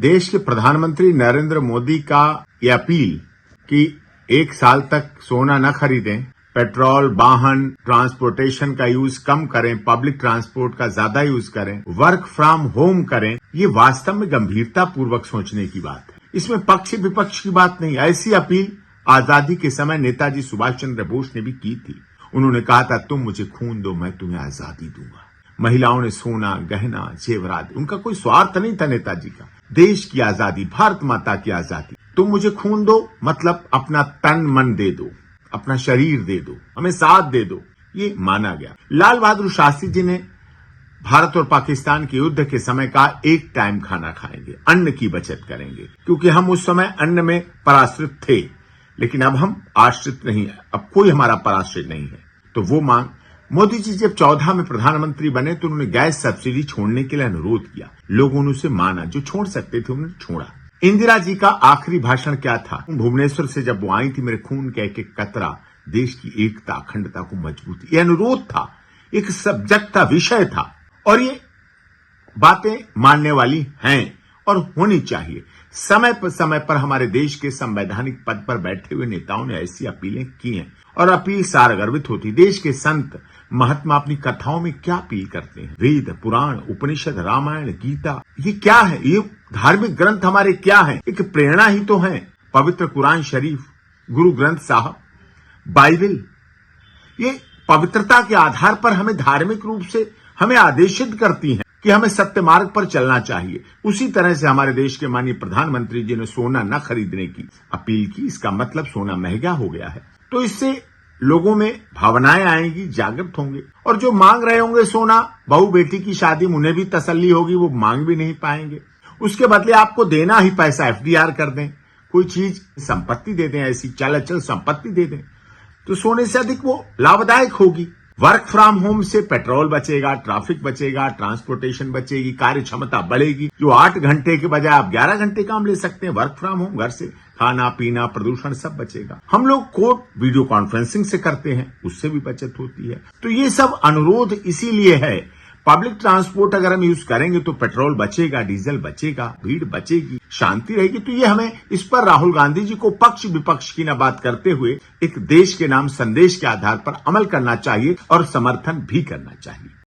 देश के प्रधानमंत्री नरेंद्र मोदी का यह अपील कि 1 साल तक सोना न खरीदें, पेट्रोल, वाहन, ट्रांसपोर्टेशन का यूज कम करें, पब्लिक ट्रांसपोर्ट का ज्यादा यूज करें, वर्क फ्रॉम होम करें, ये वास्तव में गंभीरता पूर्वक सोचने की बात है। इसमें पक्ष विपक्ष की बात नहीं। ऐसी अपील आजादी के समय नेताजी सुभाष चंद्र बोस ने भी की थी। उन्होंने कहा था, तुम मुझे खून दो, मैं तुम्हें आजादी दूंगा। महिलाओं ने सोना, गहना, जेवरात, उनका कोई स्वार्थ नहीं था नेताजी का। देश की आजादी, भारत माता की आजादी। तुम मुझे खून दो मतलब अपना तन मन दे दो, अपना शरीर दे दो, हमें साथ दे दो, ये माना गया। लाल बहादुर शास्त्री जी ने भारत और पाकिस्तान के युद्ध के समय कहा, एक टाइम खाना खाएंगे, अन्न की बचत करेंगे, क्योंकि हम उस समय अन्न में पराश्रित थे, लेकिन अब हम आश्रित नहीं है, अब कोई हमारा पराश्रित नहीं है। तो वो मांग मोदी जी जब 14 में प्रधानमंत्री बने तो उन्होंने गैस सब्सिडी छोड़ने के लिए अनुरोध किया। लोगों ने उसे माना, जो छोड़ सकते थे उन्होंने छोड़ा। इंदिरा जी का आखिरी भाषण क्या था? भुवनेश्वर से जब वो आई थी, मेरे खून का एक एक कतरा देश की एकता, अखंडता को मजबूती, ये अनुरोध था, एक सब्जेक्ट था, विषय था, और ये बातें मानने वाली हैं और होनी चाहिए। समय पर हमारे देश के संवैधानिक पद पर बैठे हुए नेताओं ने ऐसी अपीलें की हैं और अपील सारगर्भित होती। देश के संत महात्मा अपनी कथाओं में क्या अपील करते हैं? वेद, पुराण, उपनिषद, रामायण, गीता, ये क्या है? ये धार्मिक ग्रंथ हमारे क्या है? एक प्रेरणा ही तो है। पवित्र कुरान शरीफ, गुरु ग्रंथ साहब, बाइबल, ये पवित्रता के आधार पर हमें धार्मिक रूप से हमें आदेशित करती हैं कि हमें सत्य मार्ग पर चलना चाहिए। उसी तरह से हमारे देश के माननीय प्रधानमंत्री जी ने सोना न खरीदने की अपील की। इसका मतलब सोना महंगा हो गया है, तो इससे लोगों में भावनाएं आएंगी, जागृत होंगे, और जो मांग रहे होंगे सोना, बहू बेटी की शादी, उन्हें भी तसल्ली होगी, वो मांग भी नहीं पाएंगे। उसके बदले आपको देना ही पैसा, FDR कर दें, कोई चीज संपत्ति दे दें, ऐसी चल संपत्ति दे दें, तो सोने से अधिक वो लाभदायक होगी। वर्क फ्रॉम होम से पेट्रोल बचेगा, ट्रैफिक बचेगा, ट्रांसपोर्टेशन बचेगी, कार्य क्षमता बढ़ेगी। जो 8 घंटे के बजाय आप 11 घंटे काम ले सकते हैं वर्क फ्रॉम होम, घर से खाना पीना, प्रदूषण सब बचेगा। हम लोग कोर्ट वीडियो कॉन्फ्रेंसिंग से करते हैं, उससे भी बचत होती है। तो ये सब अनुरोध इसीलिए है। पब्लिक ट्रांसपोर्ट अगर हम यूज करेंगे तो पेट्रोल बचेगा, डीजल बचेगा, भीड़ बचेगी, शांति रहेगी। तो ये हमें इस पर राहुल गांधी जी को पक्ष विपक्ष की न बात करते हुए एक देश के नाम संदेश के आधार पर अमल करना चाहिए और समर्थन भी करना चाहिए।